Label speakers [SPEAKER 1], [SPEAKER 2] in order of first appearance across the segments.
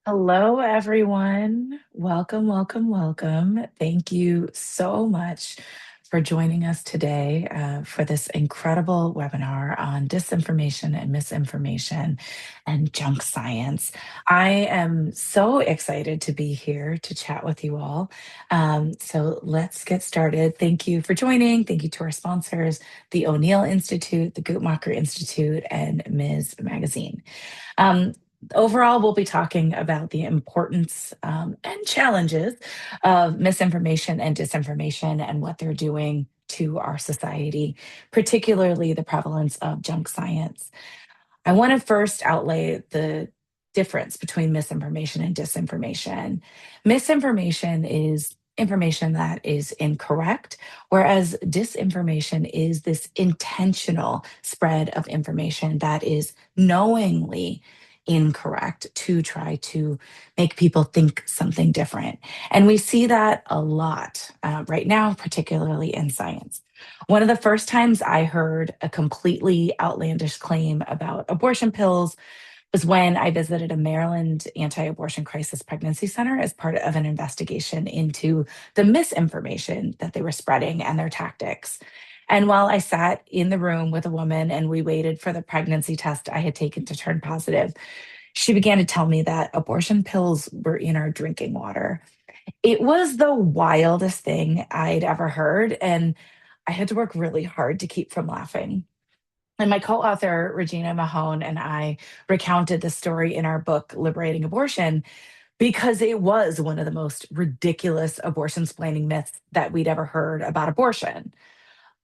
[SPEAKER 1] Hello, everyone. Welcome, welcome, welcome. Thank you so much for joining us today for this incredible webinar on disinformation and misinformation and junk science. I am so excited to be here to chat with you all. So let's get started. Thank you for joining. Thank you to our sponsors, the O'Neill Institute, the Guttmacher Institute, and Ms. Magazine. Um, Overall, we'll be talking about the importance and challenges of misinformation and disinformation and what they're doing to our society, particularly the prevalence of junk science. I want to first outlay the difference between misinformation and disinformation. Misinformation is information that is incorrect, whereas disinformation is this intentional spread of information that is knowingly incorrect to try to make people think something different. And we see that a lot right now, particularly in science. One of the first times I heard a completely outlandish claim about abortion pills was when I visited a Maryland anti abortion crisis pregnancy center as part of an investigation into the misinformation that they were spreading and their tactics. And while I sat in the room with a woman and we waited for the pregnancy test I had taken to turn positive, she began to tell me that abortion pills were in our drinking water. It was the wildest thing I'd ever heard. And I had to work really hard to keep from laughing. And my co author, Regina Mahone, and I recounted the story in our book, Liberating Abortion, because it was one of the most ridiculous abortion splaining myths that we'd ever heard about abortion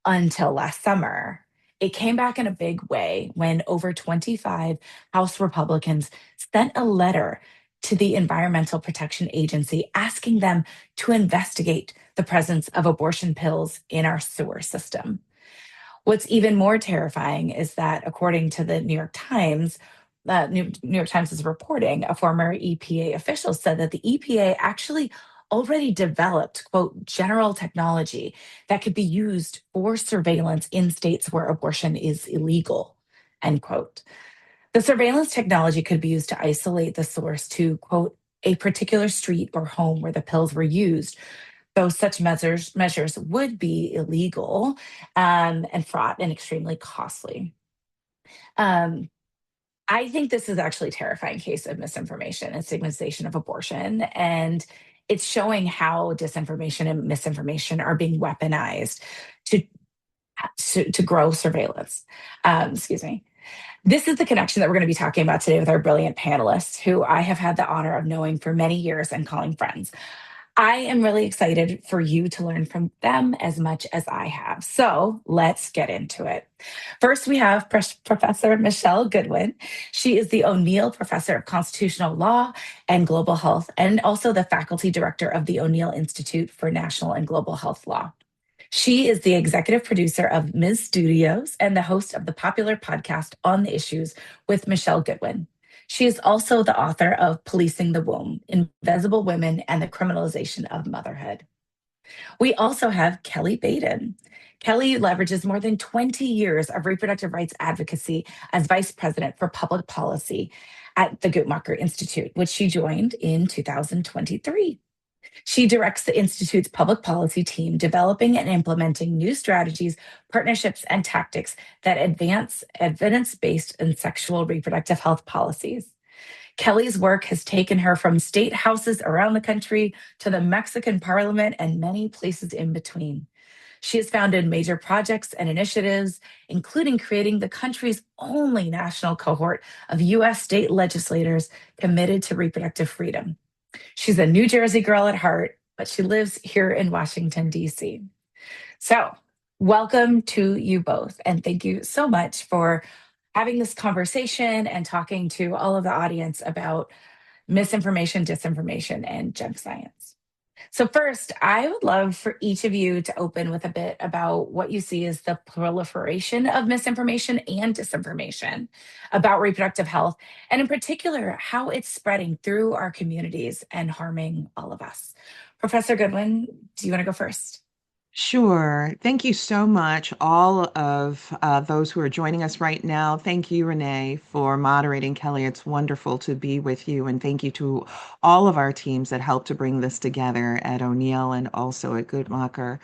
[SPEAKER 1] until last summer. It came back in a big way when over 25 House Republicans sent a letter to the Environmental Protection Agency asking them to investigate the presence of abortion pills in our sewer system. What's even more terrifying is that, according to the New York Times, New York Times is reporting, a former EPA official said that the EPA actually already developed, quote, general technology that could be used for surveillance in states where abortion is illegal, end quote. The surveillance technology could be used to isolate the source to, quote, a particular street or home where the pills were used, though such measures would be illegal and fraught and extremely costly. Um, I think this is actually a terrifying case of misinformation and stigmatization of abortion. And it's showing how disinformation and misinformation are being weaponized to, to grow surveillance. Excuse me. This is the connection that we're going to be talking about today with our brilliant panelists, who I have had the honor of knowing for many years and calling friends. I am really excited for you to learn from them as much as I have. So let's get into it. First, we have Professor Michelle Goodwin. She is the O'Neill Professor of Constitutional Law and Global Health, and also the faculty director of the O'Neill Institute for National and Global Health Law. She is the executive producer of Ms. Studios and the host of the popular podcast On the Issues with Michelle Goodwin. She is also the author of Policing the Womb, Invisible Women and the Criminalization of Motherhood. We also have Kelly Baden. Kelly leverages more than 20 years of reproductive rights advocacy as vice president for public policy at the Guttmacher Institute, which she joined in 2023. She directs the Institute's public policy team, developing and implementing new strategies, partnerships, and tactics that advance evidence based and sexual reproductive health policies. Kelly's work has taken her from state houses around the country to the Mexican parliament and many places in between. She has founded major projects and initiatives, including creating the country's only national cohort of US state legislators committed to reproductive freedom. She's a New Jersey girl at heart, but she lives here in Washington, D.C. So, welcome to you both. And thank you so much for having this conversation and talking to all of the audience about misinformation, disinformation, and junk science. So, first, I would love for each of you to open with a bit about what you see as the proliferation of misinformation and disinformation about reproductive health, and in particular, how it's spreading through our communities and harming all of us. Professor Goodwin, do you want to go first?
[SPEAKER 2] Sure. Thank you so much, all of those who are joining us right now. Thank you, Renee, for moderating. Kelly, it's wonderful to be with you. And thank you to all of our teams that helped to bring this together at O'Neill and also at Guttmacher.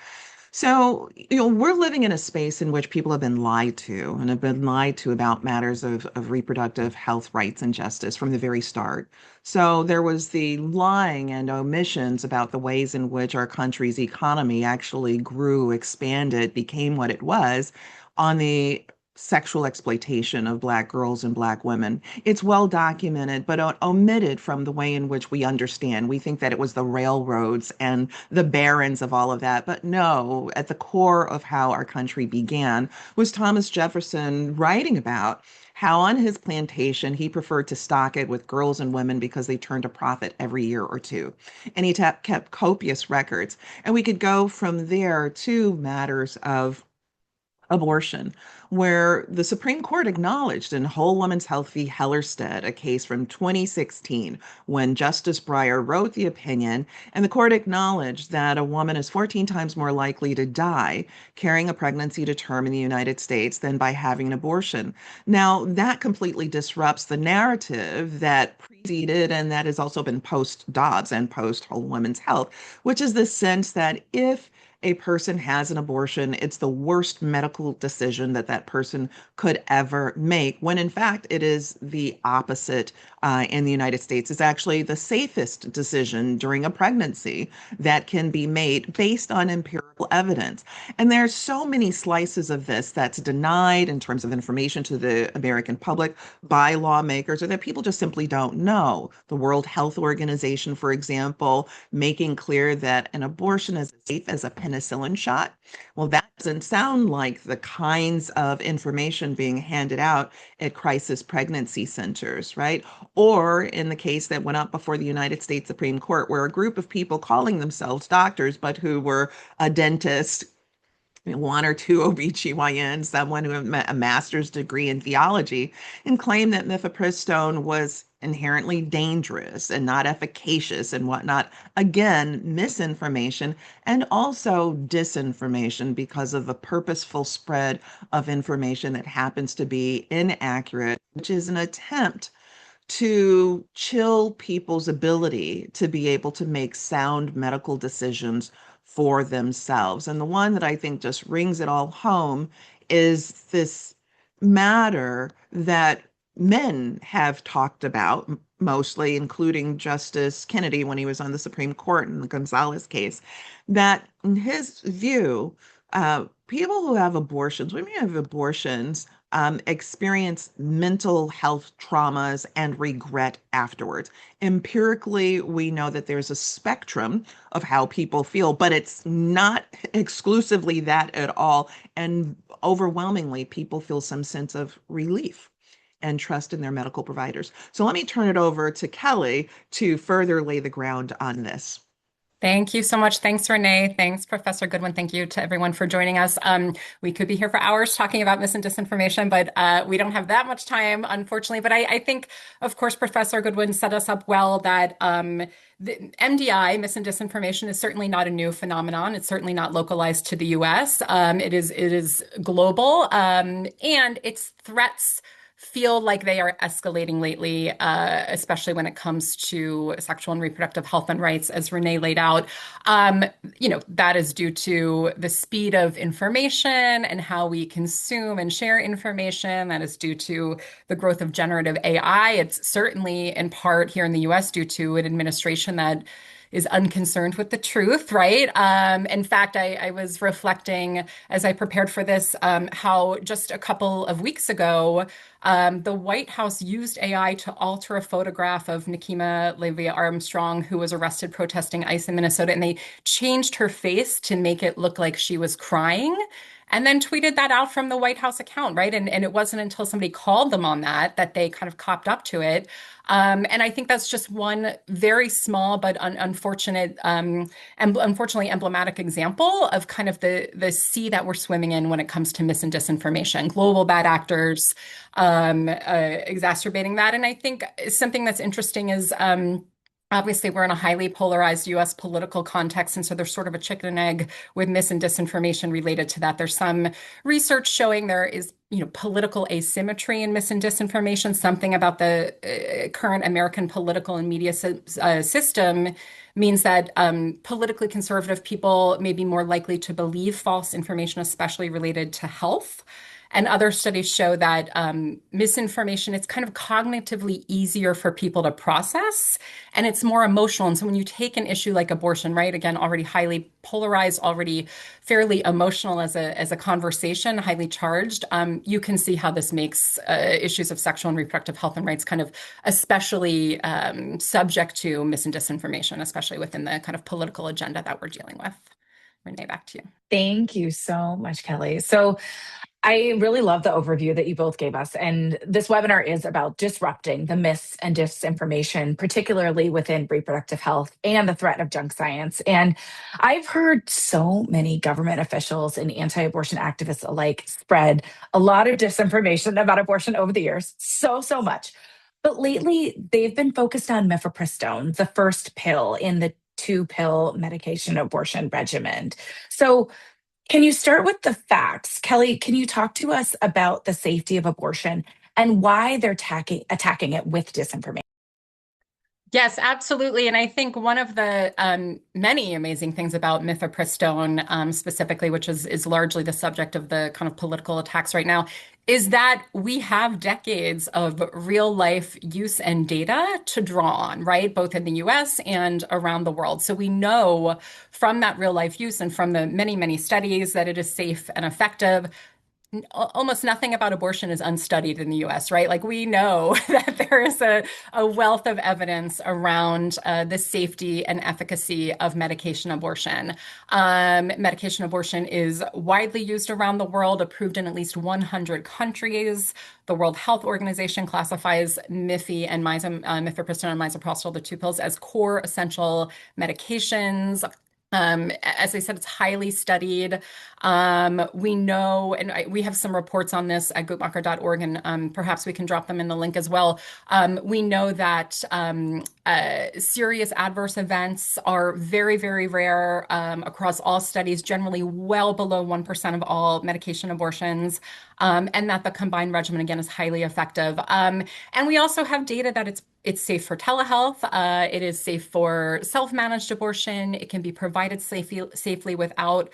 [SPEAKER 2] So, we're living in a space in which people have been lied to and have been lied to about matters of reproductive health rights and justice from the very start. So, there was the lying and omissions about the ways in which our country's economy actually grew, expanded, became what it was on the sexual exploitation of Black girls and Black women. It's well documented, but omitted from the way in which we understand. We think that it was the railroads and the barons of all of that. But no, at the core of how our country began was Thomas Jefferson writing about how on his plantation he preferred to stock it with girls and women because they turned a profit every year or two. And he kept copious records. And we could go from there to matters of abortion, where the Supreme Court acknowledged in Whole Woman's Health v. Hellerstedt, a case from 2016, when Justice Breyer wrote the opinion, and the court acknowledged that a woman is 14 times more likely to die carrying a pregnancy to term in the United States than by having an abortion. Now, that completely disrupts the narrative that preceded and that has also been post Dobbs and post Whole Woman's Health, which is the sense that if a person has an abortion, it's the worst medical decision that that person could ever make, when in fact it is the opposite in the United States. It's actually the safest decision during a pregnancy that can be made based on empirical evidence. And there's so many slices of this that's denied in terms of information to the American public by lawmakers or that people just simply don't know. The World Health Organization, for example, making clear that an abortion is as safe as a penicillin shot. Well, that doesn't sound like the kinds of information being handed out at crisis pregnancy centers, right? Or in the case that went up before the United States Supreme Court, where a group of people calling themselves doctors, but who were a dentist, one or two OBGYNs, someone who had a master's degree in theology, and claimed that mifepristone was inherently dangerous and not efficacious and whatnot. Again, misinformation and also disinformation because of the purposeful spread of information that happens to be inaccurate, which is an attempt to chill people's ability to be able to make sound medical decisions for themselves. And the one that I think just rings it all home is this matter that men have talked about mostly, including Justice Kennedy when he was on the Supreme Court in the Gonzalez case, that in his view, people who have abortions, women who have abortions, experience mental health traumas and regret afterwards. Empirically, we know that there's a spectrum of how people feel, but it's not exclusively that at all. And overwhelmingly, people feel some sense of relief and trust in their medical providers. So let me turn it over to Kelly to further lay the ground on this.
[SPEAKER 3] Thank you so much. Thanks, Renee. Thanks, Professor Goodwin. Thank you to everyone for joining us. We could be here for hours talking about mis and disinformation, but we don't have that much time, unfortunately. But I think, of course, Professor Goodwin set us up well that the MDI, mis and disinformation, is certainly not a new phenomenon. It's certainly not localized to the US. It is global, and its threats feel like they are escalating lately, especially when it comes to sexual and reproductive health and rights, as Renee laid out. That is due to the speed of information and how we consume and share information. That is due to the growth of generative AI. It's certainly in part here in the US due to an administration that is unconcerned with the truth, right? In fact, I was reflecting as I prepared for this how just a couple of weeks ago, the White House used AI to alter a photograph of Nikema Levy Armstrong, who was arrested protesting ICE in Minnesota, and they changed her face to make it look like she was crying. And then tweeted that out from the White House account, right? And it wasn't until somebody called them on that they kind of copped up to it. And I think that's just one very small but unfortunate, unfortunately emblematic example of kind of the sea that we're swimming in when it comes to mis and disinformation, global bad actors exacerbating that. And I think something that's interesting is Obviously, we're in a highly polarized US political context, and so there's sort of a chicken and egg with mis and disinformation related to that. There's some research showing there is, political asymmetry in mis and disinformation. Something about the current American political and media system means that politically conservative people may be more likely to believe false information, especially related to health. And other studies show that misinformation, it's kind of cognitively easier for people to process and it's more emotional. And so when you take an issue like abortion, right, again, already highly polarized, already fairly emotional as a conversation, highly charged, you can see how this makes issues of sexual and reproductive health and rights kind of especially subject to mis and disinformation, especially within the kind of political agenda that we're dealing with. Renee, back to you.
[SPEAKER 1] Thank you so much, Kelly. So I really love the overview that you both gave us. And this webinar is about disrupting the myths and disinformation, particularly within reproductive health and the threat of junk science. And I've heard so many government officials and anti abortion activists alike spread a lot of disinformation about abortion over the years, so much. But lately, they've been focused on mifepristone, the first pill in the two-pill medication abortion regimen. So, can you start with the facts? Kelly, can you talk to us about the safety of abortion and why they're attacking it with disinformation?
[SPEAKER 3] Yes, absolutely. And I think one of the many amazing things about mifepristone, specifically, which is largely the subject of the kind of political attacks right now, is that we have decades of real life use and data to draw on, right? Both in the US and around the world. So we know from that real life use and from the many studies that it is safe and effective. Almost nothing about abortion is unstudied in the US, right? Like we know that there is a wealth of evidence around the safety and efficacy of medication abortion. Medication abortion is widely used around the world, approved in at least 100 countries. The World Health Organization classifies mifepristone and misoprostol, the two pills, as core essential medications. As I said, it's highly studied. We know, and we have some reports on this at guttmacher.org, and perhaps we can drop them in the link as well. We know that serious adverse events are very rare across all studies, generally well below 1% of all medication abortions, and that the combined regimen, again, is highly effective. And we also have data that it's safe for telehealth. It is safe for self-managed abortion. It can be provided safely without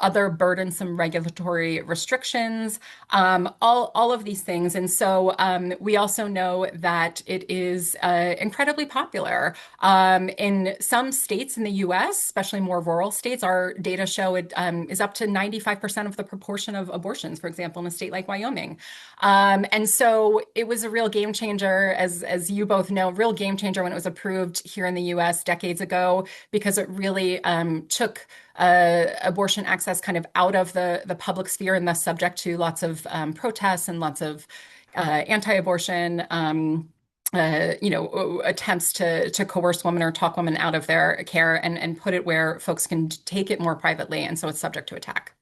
[SPEAKER 3] other burdensome regulatory restrictions, all of these things. And so we also know that it is incredibly popular. In some states in the US, especially more rural states, our data show it is up to 95% of the proportion of abortions, for example, in a state like Wyoming. And so it was a real game changer, as you both know, real game changer when it was approved here in the US decades ago, because it really took abortion access kind of out of the public sphere and thus subject to lots of protests and lots of anti-abortion attempts to coerce women or talk women out of their care and put it where folks can take it more privately. And so it's subject to attack.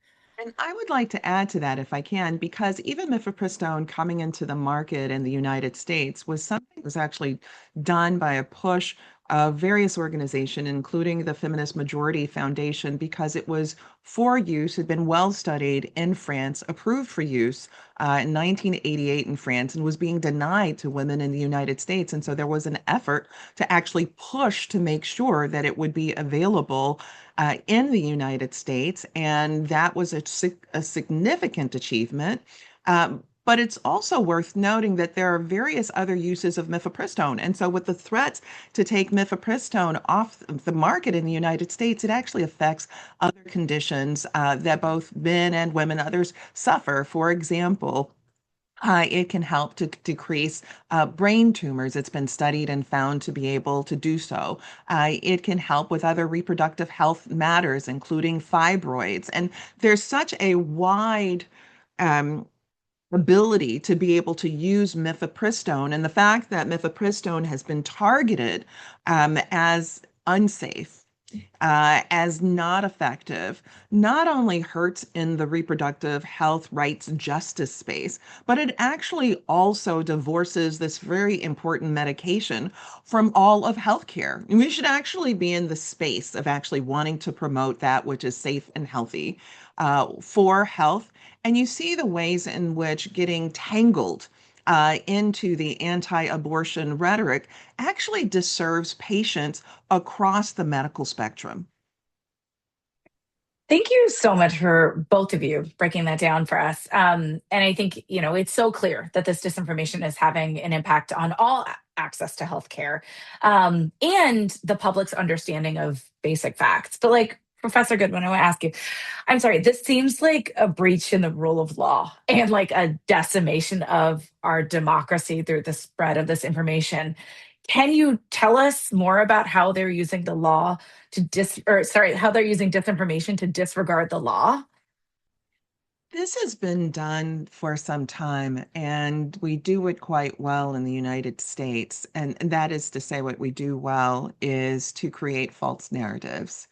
[SPEAKER 2] And I would like to add to that if I can, because even mifepristone coming into the market in the United States was something that was actually done by a push of various organizations, including the Feminist Majority Foundation, because it was for use, had been well studied in France, approved for use in 1988 in France, and was being denied to women in the United States. And so there was an effort to actually push to make sure that it would be available in the United States, and that was a significant achievement. But it's also worth noting that there are various other uses of mifepristone. And so, with the threats to take mifepristone off the market in the United States, it actually affects other conditions that both men and women, others suffer. For example, it can help to decrease brain tumors. It's been studied and found to be able to do so. It can help with other reproductive health matters, including fibroids. And there's such a wide ability to be able to use mifepristone. And the fact that mifepristone has been targeted as unsafe as not effective, not only hurts in the reproductive health rights justice space, but it actually also divorces this very important medication from all of healthcare. And we should actually be in the space of actually wanting to promote that which is safe and healthy for health. And you see the ways in which getting tangled into the anti abortion rhetoric actually disserves patients across the medical spectrum.
[SPEAKER 1] Thank you so much for both of you breaking that down for us. And I think, it's so clear that this disinformation is having an impact on all access to healthcare, and the public's understanding of basic facts. But like Professor Goodwin, I want to ask you, I'm sorry, this seems like a breach in the rule of law and like a decimation of our democracy through the spread of this information. Can you tell us more about how they're using the law how they're using disinformation to disregard the law?
[SPEAKER 2] This has been done for some time, and we do it quite well in the United States. And that is to say, what we do well is to create false narratives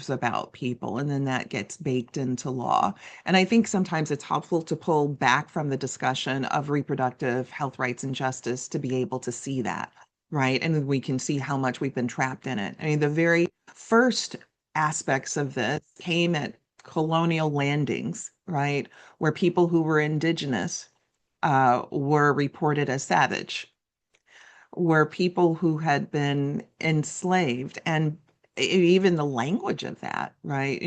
[SPEAKER 2] about people, and then that gets baked into law. And I think sometimes it's helpful to pull back from the discussion of reproductive health rights and justice to be able to see that, right? And we can see how much we've been trapped in it. I mean, the very first aspects of this came at colonial landings, right, where people who were indigenous were reported as savage, where people who had been enslaved, and even the language of that, right,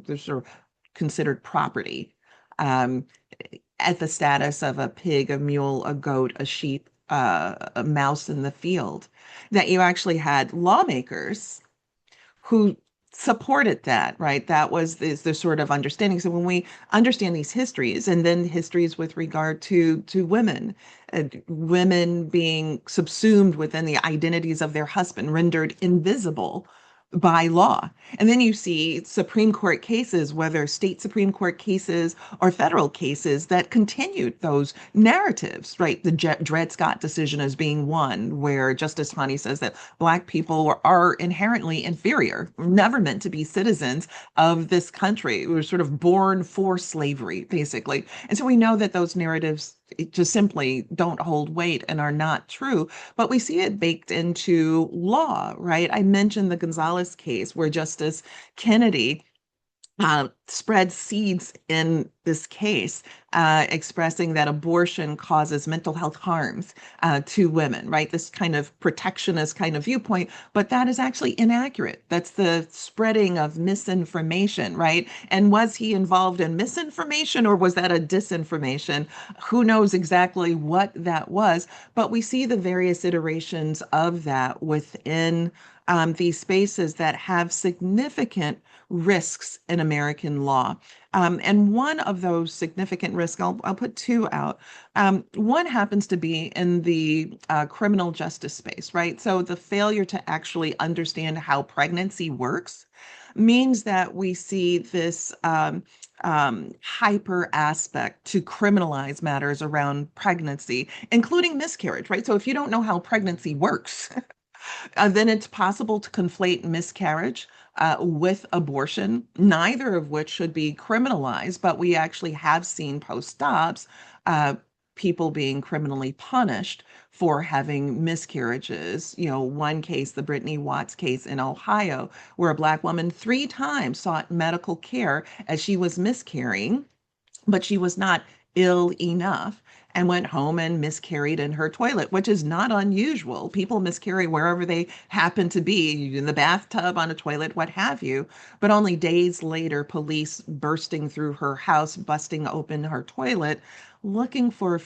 [SPEAKER 2] they're sort of considered property, um, at the status of a pig, a mule, a goat, a sheep, a mouse in the field, that you actually had lawmakers who supported that, right? That was the sort of understanding. So when we understand these histories, and then histories with regard to women, women being subsumed within the identities of their husband, rendered invisible by law. And then you see Supreme Court cases, whether state Supreme Court cases or federal cases, that continued those narratives, right? The Dred Scott decision as being one, where Justice Haney says that Black people are inherently inferior, never meant to be citizens of this country. We were sort of born for slavery, basically. And so we know that those narratives just simply don't hold weight and are not true, but we see it baked into law, right? I mentioned the Gonzalez case where Justice Kennedy spread seeds in this case, expressing that abortion causes mental health harms to women, right? This kind of protectionist kind of viewpoint, but that is actually inaccurate. That's the spreading of misinformation, right? And was he involved in misinformation, or was that a disinformation? Who knows exactly what that was, but we see the various iterations of that within these spaces that have significant risks in American law. And one of those significant risks, I'll put two out. One happens to be in the criminal justice space, right? So the failure to actually understand how pregnancy works means that we see this hyper aspect to criminalize matters around pregnancy, including miscarriage, right? So if you don't know how pregnancy works, then it's possible to conflate miscarriage with abortion, neither of which should be criminalized, but we actually have seen post-ops people being criminally punished for having miscarriages. One case, the Brittany Watts case in Ohio, where a Black woman 3 times sought medical care as she was miscarrying, but she was not ill enough and went home and miscarried in her toilet, which is not unusual. People miscarry wherever they happen to be, in the bathtub, on a toilet, what have you. But only days later, police bursting through her house, busting open her toilet, looking for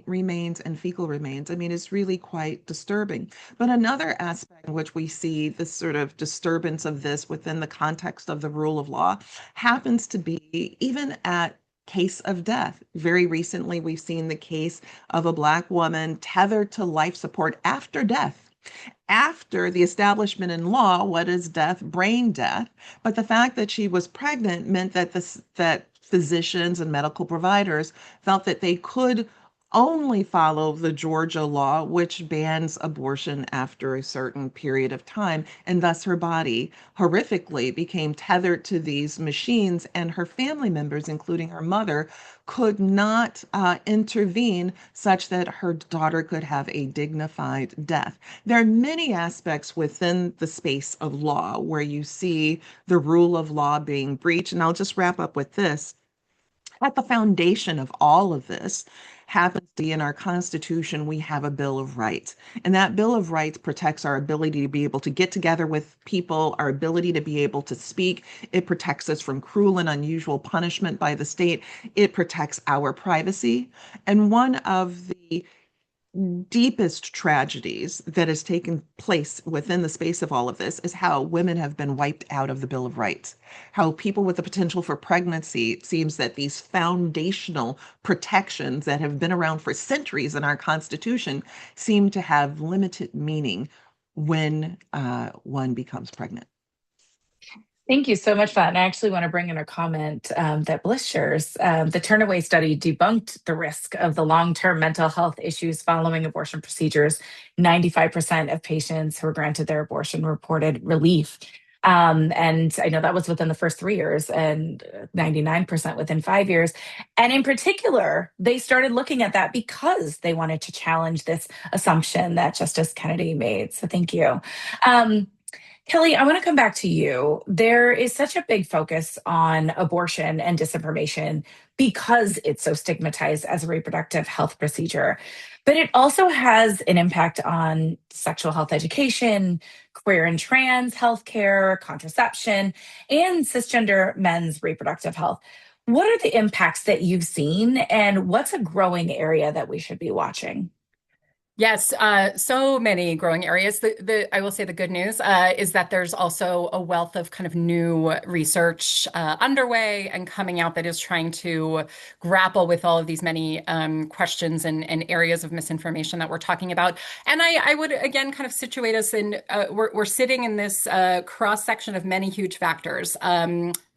[SPEAKER 2] remains and fecal remains. I mean, it's really quite disturbing. But another aspect in which we see this sort of disturbance of this within the context of the rule of law happens to be even at case of death. Very recently, we've seen the case of a Black woman tethered to life support after death. After the establishment in law, what is death? Brain death. But the fact that she was pregnant meant that physicians and medical providers felt that they could only follow the Georgia law, which bans abortion after a certain period of time. And thus her body horrifically became tethered to these machines, and her family members, including her mother, could not intervene such that her daughter could have a dignified death. There are many aspects within the space of law where you see the rule of law being breached. And I'll just wrap up with this. At the foundation of all of this happens to be in our Constitution, we have a Bill of Rights. And that Bill of Rights protects our ability to be able to get together with people, our ability to be able to speak. It protects us from cruel and unusual punishment by the state. It protects our privacy. And one of the deepest tragedies that has taken place within the space of all of this is how women have been wiped out of the Bill of Rights. How people with the potential for pregnancy, it seems that these foundational protections that have been around for centuries in our Constitution seem to have limited meaning when one becomes pregnant.
[SPEAKER 1] Thank you so much for that. And I actually want to bring in a comment that Bliss shares. The Turnaway study debunked the risk of the long-term mental health issues following abortion procedures. 95% of patients who were granted their abortion reported relief. And I know that was within the first 3 years and 99% within 5 years. And in particular, they started looking at that because they wanted to challenge this assumption that Justice Kennedy made. So thank you. Kelly, I want to come back to you. There is such a big focus on abortion and disinformation because it's so stigmatized as a reproductive health procedure. But it also has an impact on sexual health education, queer and trans healthcare, contraception, and cisgender men's reproductive health. What are the impacts that you've seen, and what's a growing area that we should be watching?
[SPEAKER 3] Yes, so many growing areas. I will say the good news is that there's also a wealth of kind of new research underway and coming out that is trying to grapple with all of these many questions and areas of misinformation that we're talking about. And I would again kind of situate us in we're sitting in this cross section of many huge factors.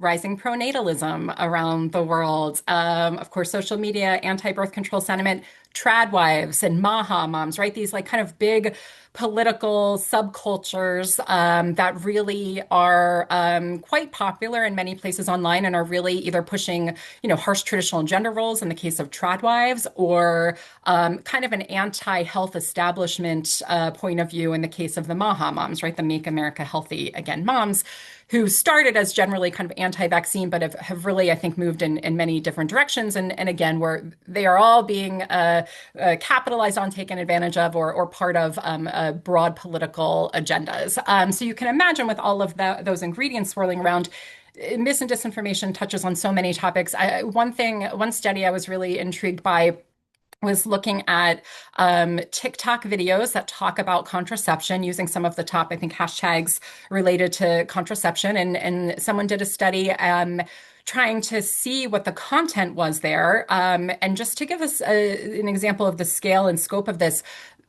[SPEAKER 3] Rising pronatalism around the world, of course, social media, anti-birth control sentiment, trad wives and maha moms, right? These like kind of big political subcultures that really are quite popular in many places online and are really either pushing, harsh traditional gender roles in the case of trad wives or kind of an anti-health establishment point of view in the case of the maha moms, right? The Make America Healthy Again moms, who started as generally kind of anti-vaccine, but have really, I think, moved in many different directions. And again, they are all being capitalized on, taken advantage of, or part of broad political agendas. So you can imagine with all of those ingredients swirling around, mis and disinformation touches on so many topics. One study I was really intrigued by was looking at TikTok videos that talk about contraception using some of the top, I think, hashtags related to contraception. And someone did a study trying to see what the content was there. And just to give us an example of the scale and scope of this,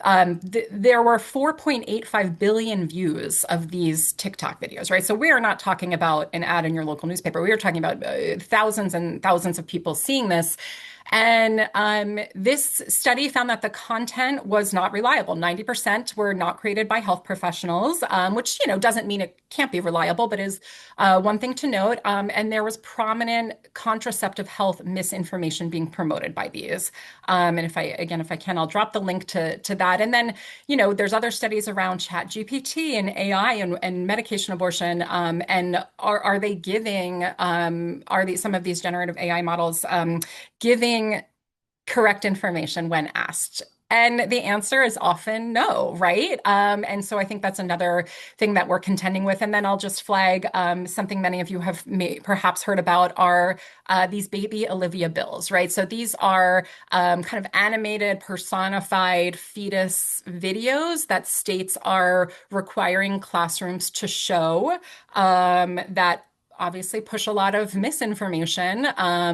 [SPEAKER 3] there were 4.85 billion views of these TikTok videos, right? So we are not talking about an ad in your local newspaper. We are talking about thousands and thousands of people seeing this. And this study found that the content was not reliable. 90% were not created by health professionals, which doesn't mean it can't be reliable, but is one thing to note. And there was prominent contraceptive health misinformation being promoted by these. And if I can, I'll drop the link to that. And then there's other studies around ChatGPT and AI and medication abortion. And are they giving some of these generative AI models giving correct information when asked? And the answer is often no, right? And so I think that's another thing that we're contending with. And then I'll just flag something many of you have perhaps heard about are these baby Olivia bills, right? So these are kind of animated, personified fetus videos that states are requiring classrooms to show that obviously push a lot of misinformation,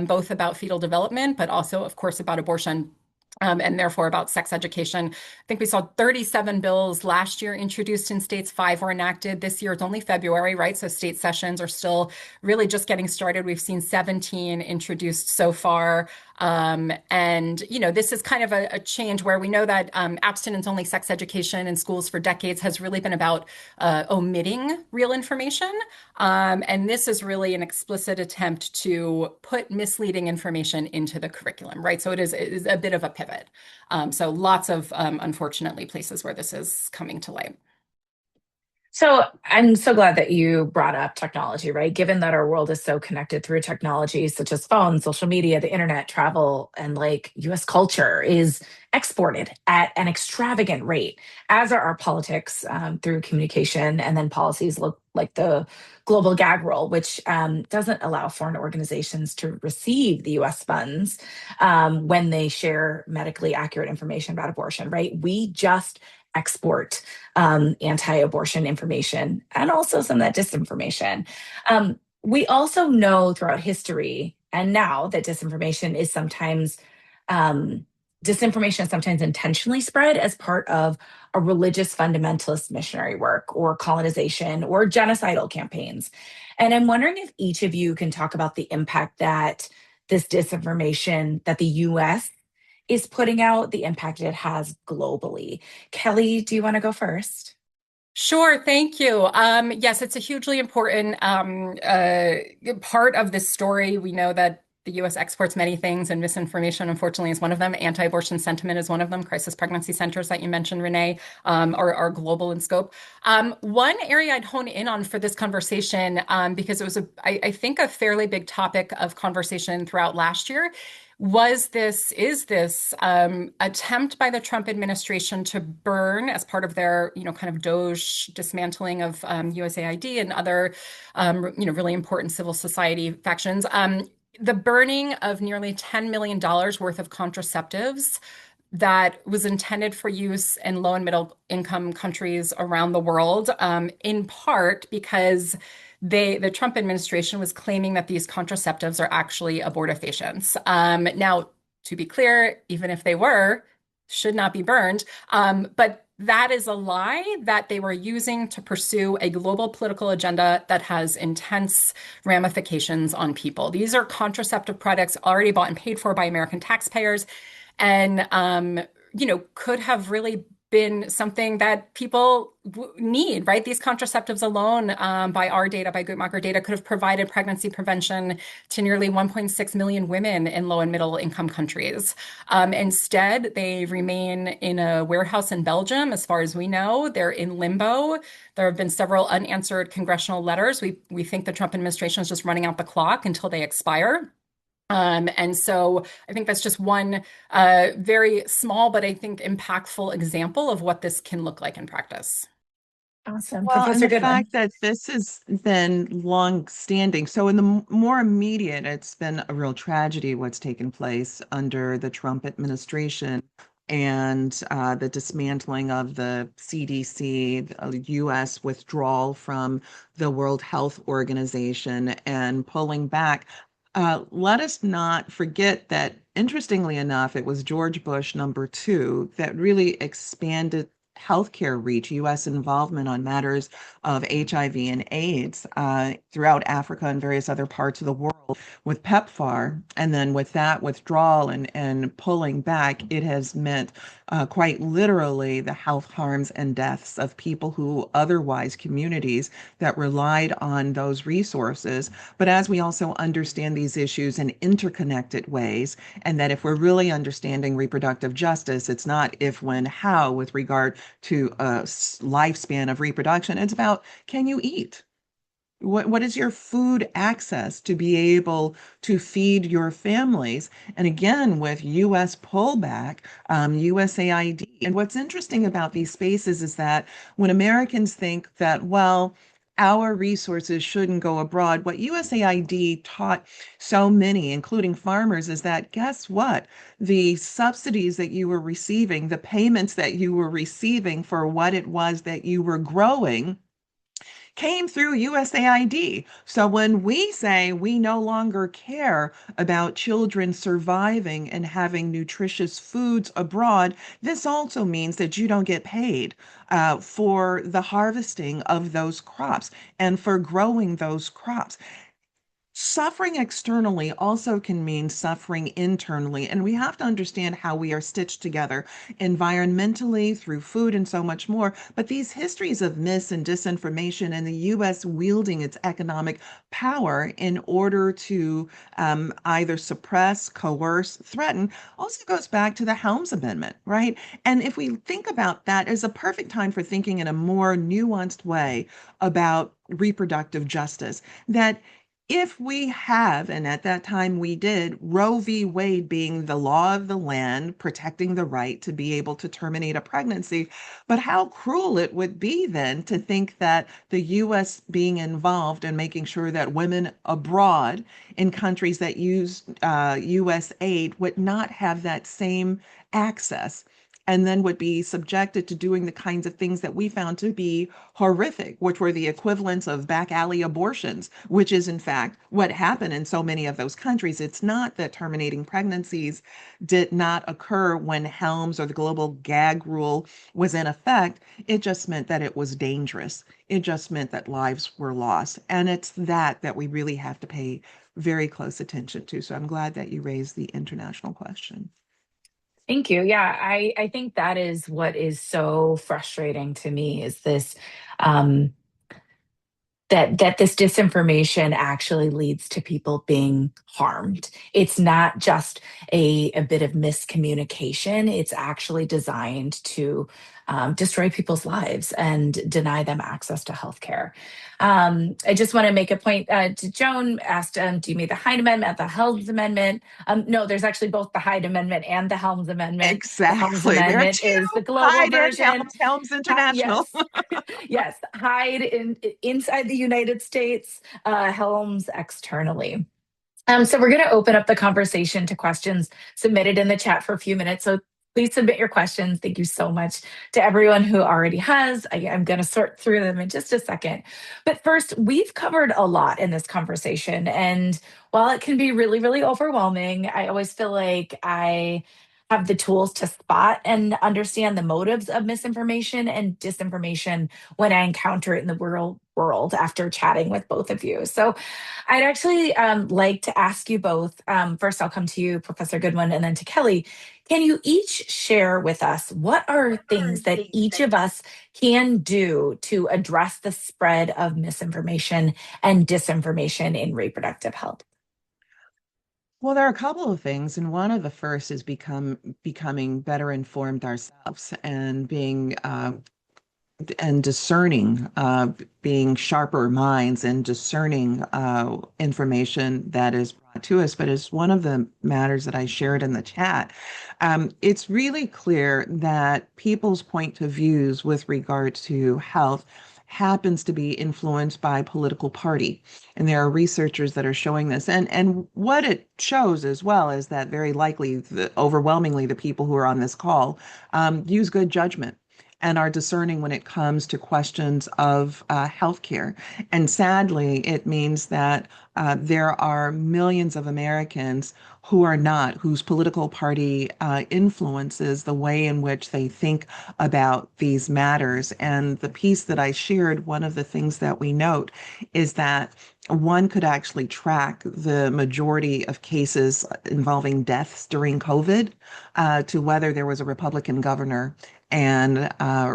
[SPEAKER 3] both about fetal development, but also, of course, about abortion. And therefore about sex education. I think we saw 37 bills last year introduced in states, 5 were enacted. This year, it's only February, right? So state sessions are still really just getting started. We've seen 17 introduced so far. And, this is kind of a change where we know that abstinence-only sex education in schools for decades has really been about omitting real information. And this is really an explicit attempt to put misleading information into the curriculum, right? So it is a bit of a pivot. So lots of, unfortunately, places where this is coming to light.
[SPEAKER 1] So I'm so glad that you brought up technology, right? Given that our world is so connected through technology such as phones, social media, the internet, travel, and like US culture is exported at an extravagant rate, as are our politics through communication, and then policies look like the global gag rule, which doesn't allow foreign organizations to receive the US funds when they share medically accurate information about abortion, right? We just export anti-abortion information and also some of that disinformation. We also know throughout history and now that um, disinformation is sometimes intentionally spread as part of a religious fundamentalist missionary work or colonization or genocidal campaigns. And I'm wondering if each of you can talk about the impact that this disinformation that the US is putting out, the impact it has globally. Kelly, do you want to go first?
[SPEAKER 3] Sure, thank you. Yes, it's a hugely important part of this story. We know that the U.S. exports many things, and misinformation, unfortunately, is one of them. Anti-abortion sentiment is one of them. Crisis pregnancy centers that you mentioned, Renee, are global in scope. One area I'd hone in on for this conversation, because it was, I think, a fairly big topic of conversation throughout last year, is this attempt by the Trump administration to burn, as part of their, kind of Doge dismantling of USAID and other, really important civil society factions, the burning of nearly $10 million worth of contraceptives that was intended for use in low and middle income countries around the world, in part because the Trump administration was claiming that these contraceptives are actually abortifacients. Now, to be clear, even if they were, should not be burned. But that is a lie that they were using to pursue a global political agenda that has intense ramifications on people. These are contraceptive products already bought and paid for by American taxpayers, and could have really been something that people need, right? These contraceptives alone, by our data, by Guttmacher data, could have provided pregnancy prevention to nearly 1.6 million women in low and middle income countries. Instead, they remain in a warehouse in Belgium, as far as we know. They're in limbo. There have been several unanswered congressional letters. We think the Trump administration is just running out the clock until they expire. And so I think that's just one very small, but I think impactful example of what this can look like in practice.
[SPEAKER 1] Awesome.
[SPEAKER 2] Well, and
[SPEAKER 1] Professor
[SPEAKER 2] the
[SPEAKER 1] Goodwin.
[SPEAKER 2] fact that this has been long standing. So, in the more immediate, it's been a real tragedy what's taken place under the Trump administration and the dismantling of the CDC, the US withdrawal from the World Health Organization, and pulling back. Let us not forget that, interestingly enough, it was George Bush #2 that really expanded healthcare reach, US involvement on matters of HIV and AIDS throughout Africa and various other parts of the world with PEPFAR. And then with that withdrawal and pulling back, it has meant quite literally the health harms and deaths of people who otherwise communities that relied on those resources. But as we also understand these issues in interconnected ways, and that if we're really understanding reproductive justice, it's not if, when, how with regard to a lifespan of reproduction. It's about, can you eat? What is your food access to be able to feed your families? And again, with US pullback, USAID. And what's interesting about these spaces is that when Americans think that, well, our resources shouldn't go abroad, what USAID taught so many, including farmers, is that guess what? The subsidies that you were receiving, the payments that you were receiving for what it was that you were growing, came through USAID. So when we say we no longer care about children surviving and having nutritious foods abroad, this also means that you don't get paid for the harvesting of those crops and for growing those crops. Suffering externally also can mean suffering internally, and we have to understand how we are stitched together environmentally through food and so much more. But these histories of mis and disinformation and the US wielding its economic power in order to either suppress, coerce, threaten also goes back to the Helms Amendment, right? And if we think about that as a perfect time for thinking in a more nuanced way about reproductive justice, that if we have, and at that time we did, Roe v. Wade being the law of the land, protecting the right to be able to terminate a pregnancy, but how cruel it would be then to think that the US being involved in making sure that women abroad in countries that use US aid would not have that same access, and then would be subjected to doing the kinds of things that we found to be horrific, which were the equivalents of back alley abortions, which is in fact what happened in so many of those countries. It's not that terminating pregnancies did not occur when Helms or the global gag rule was in effect. It just meant that it was dangerous. It just meant that lives were lost. And it's that we really have to pay very close attention to. So I'm glad that you raised the international question.
[SPEAKER 1] Thank you. Yeah, I think that is what is so frustrating to me is this um, that this disinformation actually leads to people being harmed. It's not just a bit of miscommunication. It's actually designed to destroy people's lives and deny them access to healthcare. I just want to make a point. Joan asked, do you mean the Hyde Amendment, the Helms Amendment? No, there's actually both the Hyde Amendment and the Helms Amendment. The Helms
[SPEAKER 2] Exactly. There are
[SPEAKER 1] Amendment
[SPEAKER 2] two,
[SPEAKER 1] is the global
[SPEAKER 2] Hyde and
[SPEAKER 1] version.
[SPEAKER 2] Helms, Helms International.
[SPEAKER 1] Yes, yes, hide inside the United States, Helms externally. So we're going to open up the conversation to questions submitted in the chat for a few minutes. So please submit your questions. Thank you so much to everyone who already has. I'm going to sort through them in just a second. But first, we've covered a lot in this conversation. And while it can be really, really overwhelming, I always feel like I have the tools to spot and understand the motives of misinformation and disinformation when I encounter it in the real world after chatting with both of you. So I'd actually like to ask you both. First, I'll come to you, Professor Goodwin, and then to Kelly. Can you each share with us what are things that each of us can do to address the spread of misinformation and disinformation in reproductive health?
[SPEAKER 2] Well, there are a couple of things, and one of the first is becoming better informed ourselves and being and discerning, being sharper minds and discerning information that is brought to us. But as one of the matters that I shared in the chat, it's really clear that people's point of views with regard to health happens to be influenced by political party. And there are researchers that are showing this. And what it shows as well is that very likely, overwhelmingly, the people who are on this call use good judgment and are discerning when it comes to questions of healthcare. And sadly, it means that there are millions of Americans who are not, whose political party influences the way in which they think about these matters. And the piece that I shared, one of the things that we note is that one could actually track the majority of cases involving deaths during COVID to whether there was a Republican governor and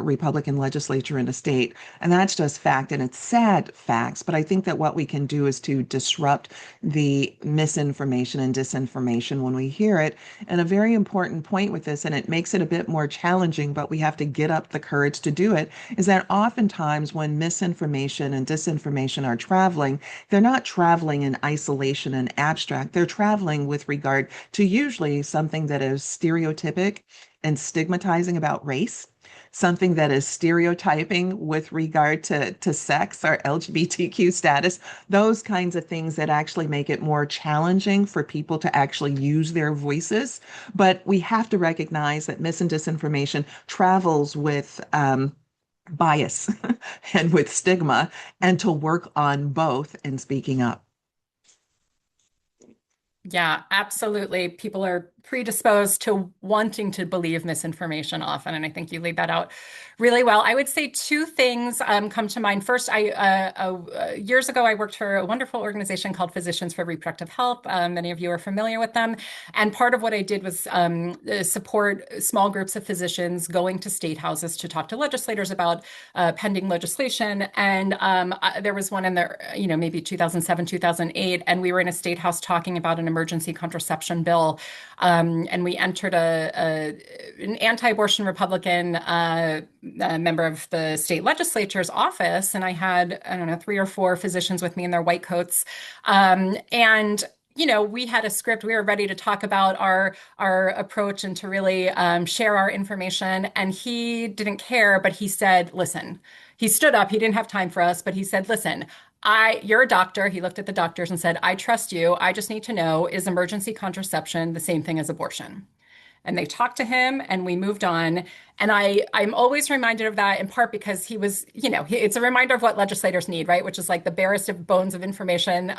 [SPEAKER 2] Republican legislature in a state. And that's just fact, and it's sad facts. But I think that what we can do is to disrupt the misinformation and disinformation when we hear it. And a very important point with this, and it makes it a bit more challenging, but we have to get up the courage to do it, is that oftentimes when misinformation and disinformation are traveling, they're not traveling in isolation and abstract. They're traveling with regard to usually something that is stereotypic and stigmatizing about race, something that is stereotyping with regard to sex or LGBTQ status, those kinds of things that actually make it more challenging for people to actually use their voices. But we have to recognize that mis and disinformation travels with bias and with stigma, and to work on both and speaking up.
[SPEAKER 3] Yeah, absolutely. People are predisposed to wanting to believe misinformation often, and I think you laid that out really well. I would say two things come to mind. First, years ago I worked for a wonderful organization called Physicians for Reproductive Health. Many of you are familiar with them, and part of what I did was support small groups of physicians going to state houses to talk to legislators about pending legislation. And there was one in the, maybe 2007, 2008, and we were in a state house talking about an emergency contraception bill. And we entered an anti-abortion Republican member of the state legislature's office, and I had, I don't know, three or four physicians with me in their white coats. And we had a script. We were ready to talk about our approach and to really share our information. And he didn't care, but he said, "Listen." He stood up. He didn't have time for us, but he said, "Listen, you're a doctor." He looked at the doctors and said, "I trust you. I just need to know, is emergency contraception the same thing as abortion?" And they talked to him and we moved on. And I'm always reminded of that in part because he was, it's a reminder of what legislators need, right? Which is like the barest of bones of information.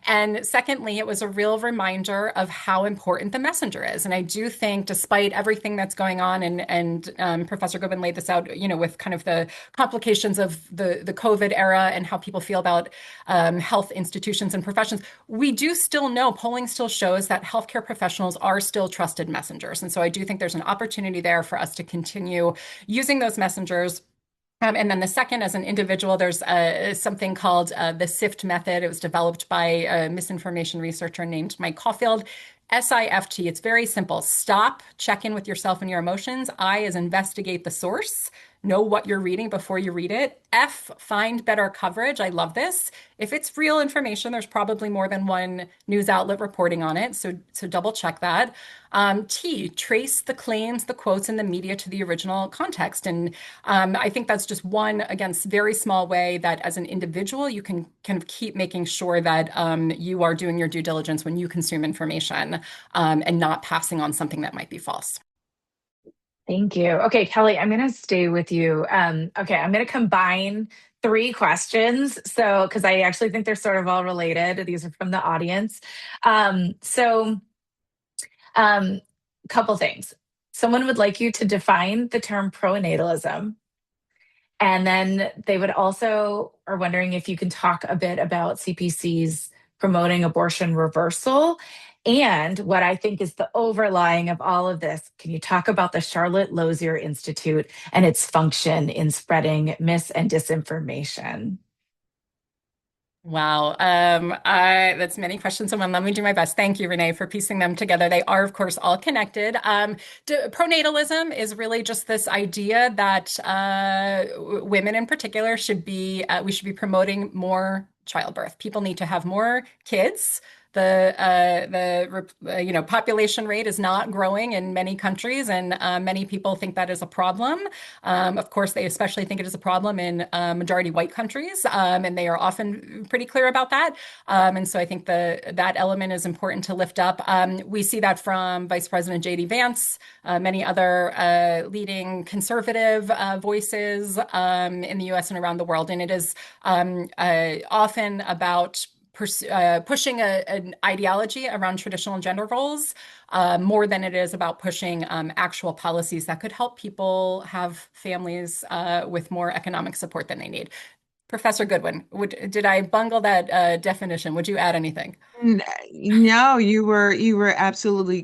[SPEAKER 3] And secondly, it was a real reminder of how important the messenger is. And I do think, despite everything that's going on, and Professor Goodwin laid this out, with kind of the complications of the COVID era and how people feel about health institutions and professions, we do still know, polling still shows that healthcare professionals are still trusted messengers. And so I do think there's an opportunity there for us to continue using those messengers. And then the second, as an individual, there's something called the SIFT method. It was developed by a misinformation researcher named Mike Caulfield. SIFT. It's very simple. Stop, check in with yourself and your emotions. I is investigate the source. Know what you're reading before you read it. F, find better coverage. I love this. If it's real information, there's probably more than one news outlet reporting on it. So double check that. T, trace the claims, the quotes in the media to the original context. And I think that's just one, again, very small way that as an individual, you can kind of keep making sure that you are doing your due diligence when you consume information and not passing on something that might be false.
[SPEAKER 1] Thank you. Okay, Kelly, I'm going to stay with you. Okay, I'm going to combine three questions. So, because I actually think they're sort of all related. These are from the audience. So, couple things. Someone would like you to define the term pronatalism. And then they would also are wondering if you can talk a bit about CPC's promoting abortion reversal. And what I think is the overlying of all of this, can you talk about the Charlotte Lozier Institute and its function in spreading mis and disinformation?
[SPEAKER 3] Wow. That's many questions in one. Let me do my best. Thank you, Renee, for piecing them together. They are, of course, all connected. Pronatalism is really just this idea that women in particular we should be promoting more childbirth. People need to have more kids. The population rate is not growing in many countries, and many people think that is a problem. Of course, they especially think it is a problem in majority white countries, and they are often pretty clear about that. And so I think that element is important to lift up. We see that from Vice President J.D. Vance, many other leading conservative voices in the U.S. and around the world, and it is often about pushing an ideology around traditional gender roles more than it is about pushing actual policies that could help people have families with more economic support than they need. Professor Goodwin, did I bungle that definition? Would you add anything?
[SPEAKER 2] No, you were absolutely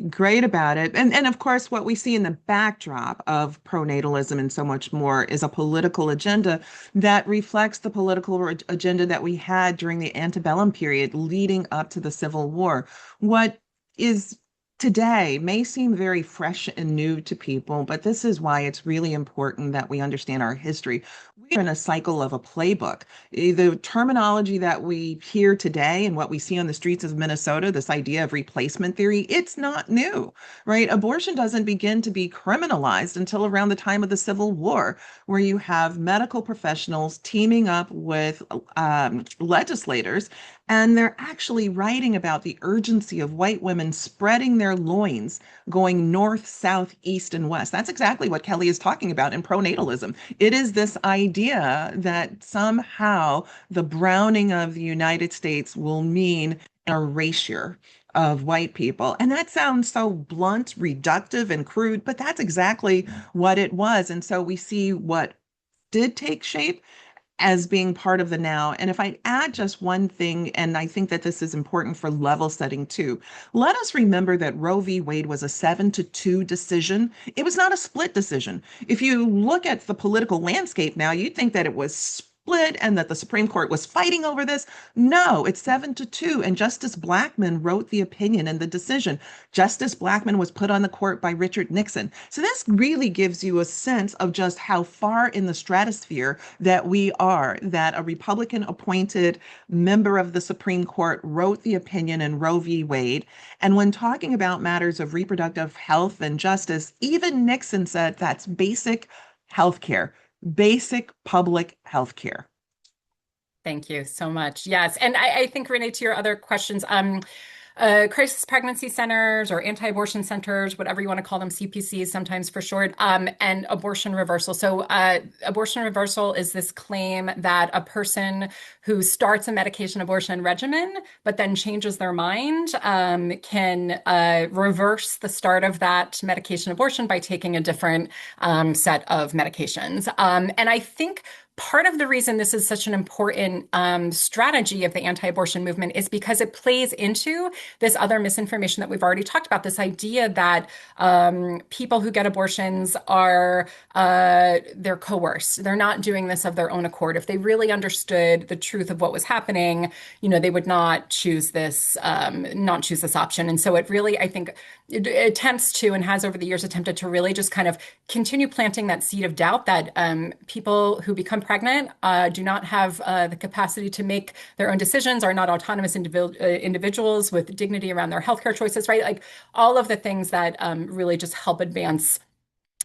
[SPEAKER 2] great about it. And of course, what we see in the backdrop of pronatalism and so much more is a political agenda that reflects the political agenda that we had during the antebellum period leading up to the Civil War. What is today may seem very fresh and new to people, but this is why it's really important that we understand our history. We're in a cycle of a playbook. The terminology that we hear today and what we see on the streets of Minnesota, this idea of replacement theory, it's not new, right? Abortion doesn't begin to be criminalized until around the time of the Civil War, where you have medical professionals teaming up with legislators, and they're actually writing about the urgency of white women spreading their loins, going north, south, east, and west. That's exactly what Kelly is talking about in pronatalism. It is this idea that somehow the browning of the United States will mean erasure of white people. And that sounds so blunt, reductive, and crude, but that's exactly what it was. And so we see what did take shape as being part of the now. And if I add just one thing, and I think that this is important for level setting too, let us remember that Roe v. Wade was a 7-2 decision. It was not a split decision. If you look at the political landscape now, you'd think that it was split and that the Supreme Court was fighting over this. No, it's 7-2. And Justice Blackmun wrote the opinion and the decision. Justice Blackmun was put on the court by Richard Nixon. So this really gives you a sense of just how far in the stratosphere that we are, that a Republican appointed member of the Supreme Court wrote the opinion in Roe v. Wade. And when talking about matters of reproductive health and justice, even Nixon said that's basic health care, basic public health care.
[SPEAKER 3] Thank you so much. Yes. And I think, Renee, to your other questions, crisis pregnancy centers or anti-abortion centers, whatever you want to call them, CPCs sometimes for short, and abortion reversal. So abortion reversal is this claim that a person who starts a medication abortion regimen, but then changes their mind, can reverse the start of that medication abortion by taking a different set of medications. And I think part of the reason this is such an important strategy of the anti-abortion movement is because it plays into this other misinformation that we've already talked about, this idea that people who get abortions are they're coerced. They're not doing this of their own accord. If they really understood the truth of what was happening, they would not choose this option. And so it really, I think, it attempts to and has over the years attempted to really just kind of continue planting that seed of doubt that people who become pregnant do not have the capacity to make their own decisions, are not autonomous individuals with dignity around their healthcare choices, right? Like all of the things that really just help advance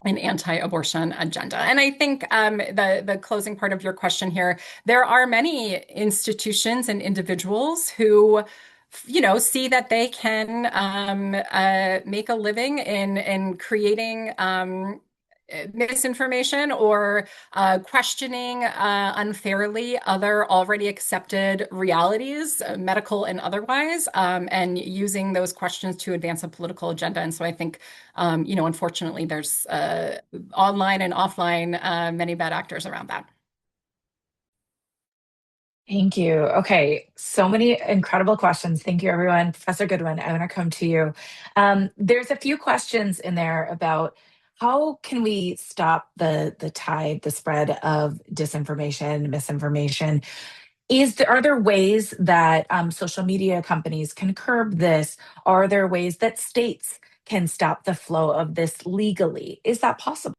[SPEAKER 3] an anti-abortion agenda. And I think the closing part of your question here, there are many institutions and individuals who see that they can make a living in creating misinformation or questioning unfairly other already accepted realities, medical and otherwise, and using those questions to advance a political agenda. And so I think, unfortunately, there's online and offline many bad actors around that.
[SPEAKER 1] Thank you. Okay, so many incredible questions. Thank you, everyone. Professor Goodwin, I want to come to you. There's a few questions in there about how can we stop the tide, the spread of disinformation, misinformation. Are there ways that social media companies can curb this? Are there ways that states can stop the flow of this legally? Is that possible?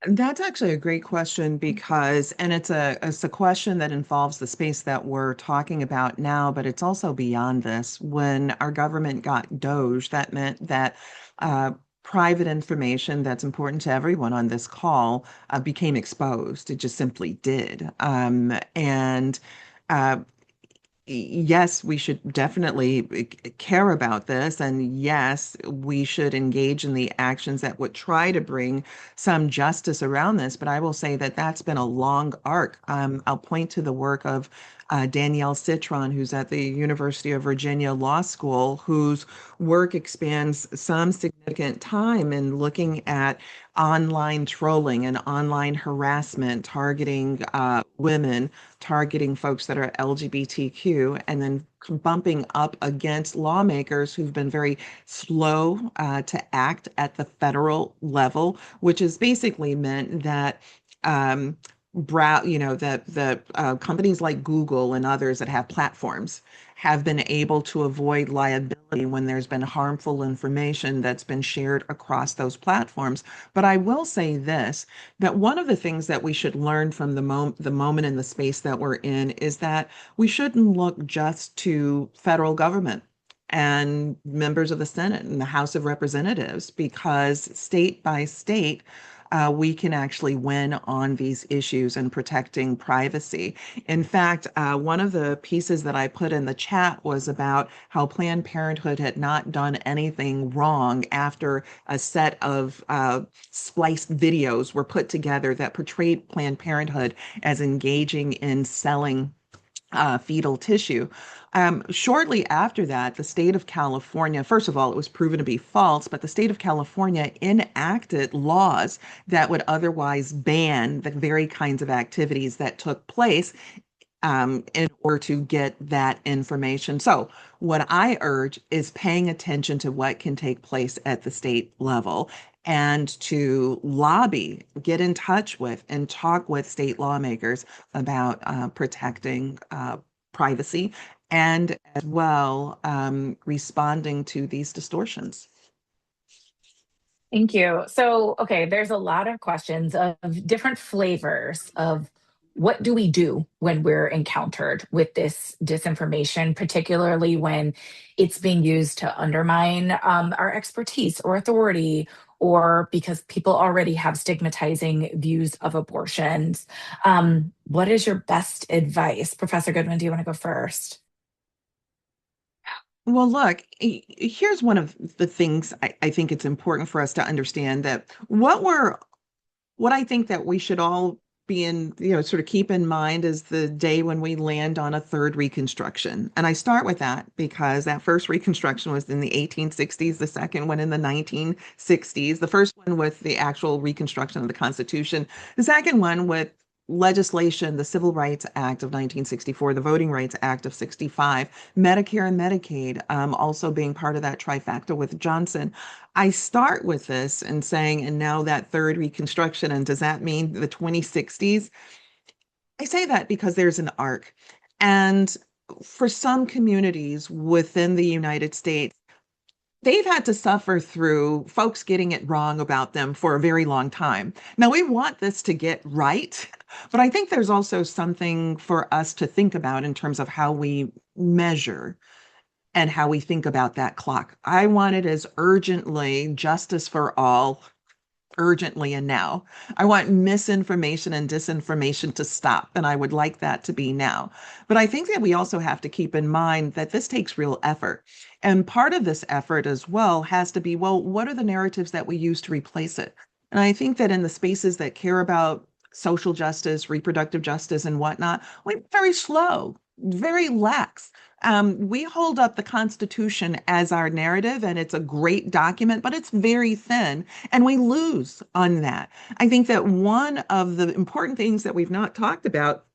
[SPEAKER 2] That's actually a great question because, and it's a question that involves the space that we're talking about now, but it's also beyond this. When our government got Doge, that meant that private information that's important to everyone on this call became exposed. It just simply did. And uh, yes, we should definitely care about this. And yes, we should engage in the actions that would try to bring some justice around this. But I will say that that's been a long arc. I'll point to the work of Danielle Citron, who's at the University of Virginia Law School, whose work expands some significant time in looking at online trolling and online harassment targeting women, targeting folks that are LGBTQ, and then bumping up against lawmakers who've been very slow to act at the federal level, which has basically meant that that companies like Google and others that have platforms have been able to avoid liability when there's been harmful information that's been shared across those platforms. But I will say this, that one of the things that we should learn from the moment in the space that we're in is that we shouldn't look just to federal government and members of the Senate and the House of Representatives, because state by state, we can actually win on these issues and protecting privacy. In fact, one of the pieces that I put in the chat was about how Planned Parenthood had not done anything wrong after a set of spliced videos were put together that portrayed Planned Parenthood as engaging in selling fetal tissue. Shortly after that, the state of California, first of all, it was proven to be false, but the state of California enacted laws that would otherwise ban the very kinds of activities that took place in order to get that information. So, what I urge is paying attention to what can take place at the state level and to lobby, get in touch with, and talk with state lawmakers about protecting privacy and as well responding to these distortions.
[SPEAKER 1] Thank you. So, okay, there's a lot of questions of different flavors of what do we do when we're encountered with this disinformation, particularly when it's being used to undermine our expertise or authority, or because people already have stigmatizing views of abortions. What is your best advice? Professor Goodwin, do you want to go first?
[SPEAKER 2] Well, look, here's one of the things I think it's important for us to understand that what I think that we should all be in, sort of keep in mind is the day when we land on a third Reconstruction. And I start with that because that first Reconstruction was in the 1860s, the second one in the 1960s, the first one with the actual Reconstruction of the Constitution, the second one with legislation, the Civil Rights Act of 1964, the Voting Rights Act of 65, Medicare and Medicaid also being part of that trifecta with Johnson. I start with this and saying, and now that third Reconstruction, and does that mean the 2060s? I say that because there's an arc. And for some communities within the United States, they've had to suffer through folks getting it wrong about them for a very long time. Now, we want this to get right, but I think there's also something for us to think about in terms of how we measure and how we think about that clock. I want it as urgently justice for all, urgently and now. I want misinformation and disinformation to stop, and I would like that to be now. But I think that we also have to keep in mind that this takes real effort. And part of this effort as well has to be, well, what are the narratives that we use to replace it? And I think that in the spaces that care about social justice, reproductive justice, and whatnot, we're very slow, very lax. We hold up the Constitution as our narrative, and it's a great document, but it's very thin, and we lose on that. I think that one of the important things that we've not talked about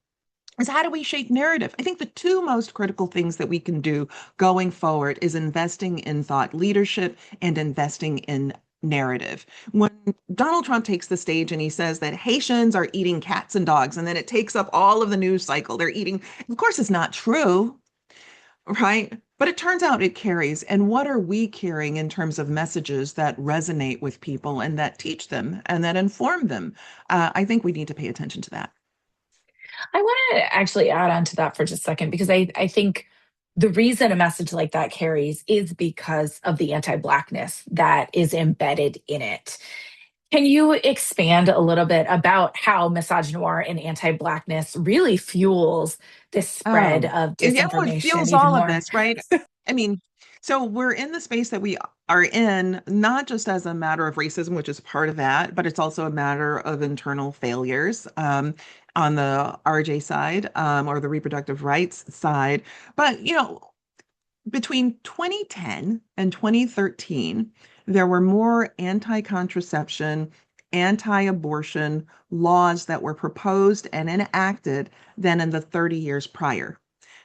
[SPEAKER 2] is how do we shape narrative? I think the two most critical things that we can do going forward is investing in thought leadership and investing in narrative. When Donald Trump takes the stage and he says that Haitians are eating cats and dogs, and then it takes up all of the news cycle, they're eating, of course, it's not true, right? But it turns out it carries. And what are we carrying in terms of messages that resonate with people and that teach them and that inform them? I think we need to pay attention to that.
[SPEAKER 1] I want to actually add on to that for just a second because I think the reason a message like that carries is because of the anti-Blackness that is embedded in it. Can you expand a little bit about how misogynoir and anti-Blackness really fuels this spread
[SPEAKER 2] Oh,
[SPEAKER 1] of
[SPEAKER 2] yeah, well, it
[SPEAKER 1] disinformation
[SPEAKER 2] fuels
[SPEAKER 1] even
[SPEAKER 2] all of
[SPEAKER 1] more?
[SPEAKER 2] this, right? I mean, so we're in the space that we are in, not just as a matter of racism, which is part of that, but it's also a matter of internal failures on the RJ side or the reproductive rights side. But, between 2010 and 2013, there were more anti-contraception, anti-abortion laws that were proposed and enacted than in the 30 years prior.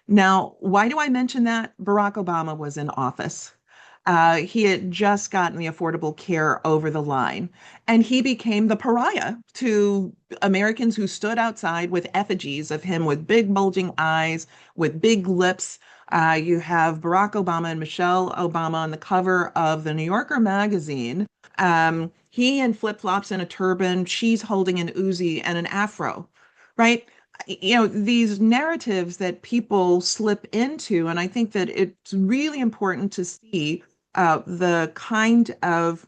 [SPEAKER 2] Now, why do I mention that? Barack Obama was in office. He had just gotten the Affordable Care over the line, and he became the pariah to Americans who stood outside with effigies of him with big bulging eyes, with big lips. You have Barack Obama and Michelle Obama on the cover of the New Yorker magazine. He in flip-flops and a turban, she's holding an Uzi and an afro, right? These narratives that people slip into, and I think that it's really important to see the kind of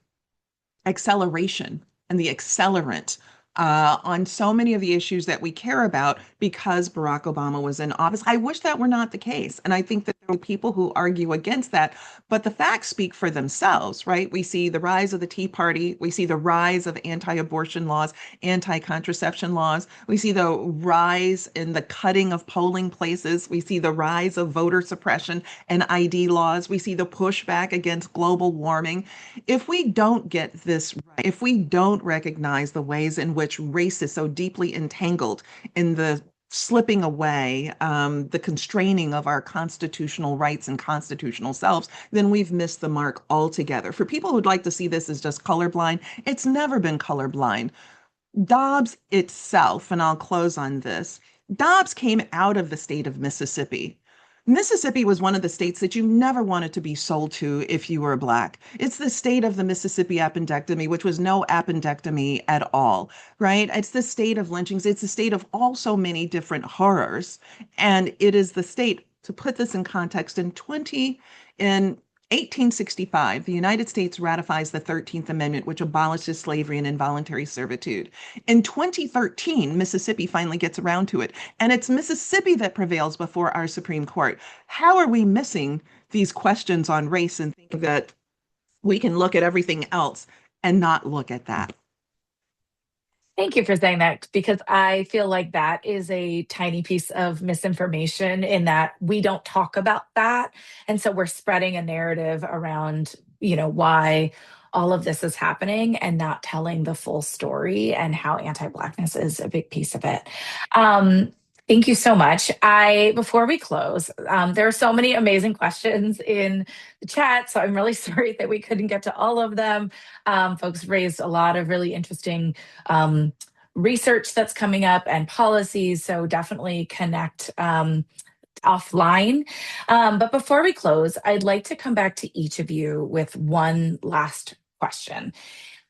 [SPEAKER 2] acceleration and the accelerant on so many of the issues that we care about because Barack Obama was in office. I wish that were not the case. And I think that people who argue against that, but the facts speak for themselves, right? We see the rise of the Tea Party. We see the rise of anti-abortion laws, anti-contraception laws. We see the rise in the cutting of polling places. We see the rise of voter suppression and ID laws. We see the pushback against global warming. If we don't get this right, if we don't recognize the ways in which race is so deeply entangled in the slipping away, the constraining of our constitutional rights and constitutional selves, then we've missed the mark altogether. For people who'd like to see this as just colorblind, it's never been colorblind. Dobbs itself, and I'll close on this, Dobbs came out of the state of Mississippi. Mississippi was one of the states that you never wanted to be sold to if you were Black. It's the state of the Mississippi appendectomy, which was no appendectomy at all, right? It's the state of lynchings. It's the state of all so many different horrors. And it is the state, to put this in context, in 1865, the United States ratifies the 13th Amendment, which abolishes slavery and involuntary servitude. In 2013, Mississippi finally gets around to it, and it's Mississippi that prevails before our Supreme Court. How are we missing these questions on race and think that we can look at everything else and not look at that?
[SPEAKER 1] Thank you for saying that, because I feel like that is a tiny piece of misinformation in that we don't talk about that. And so we're spreading a narrative around, why all of this is happening and not telling the full story and how anti-Blackness is a big piece of it. Um, Thank you so much. Before we close, there are so many amazing questions in the chat, so I'm really sorry that we couldn't get to all of them. Folks raised a lot of really interesting research that's coming up and policies, so definitely connect offline. But before we close, I'd like to come back to each of you with one last question.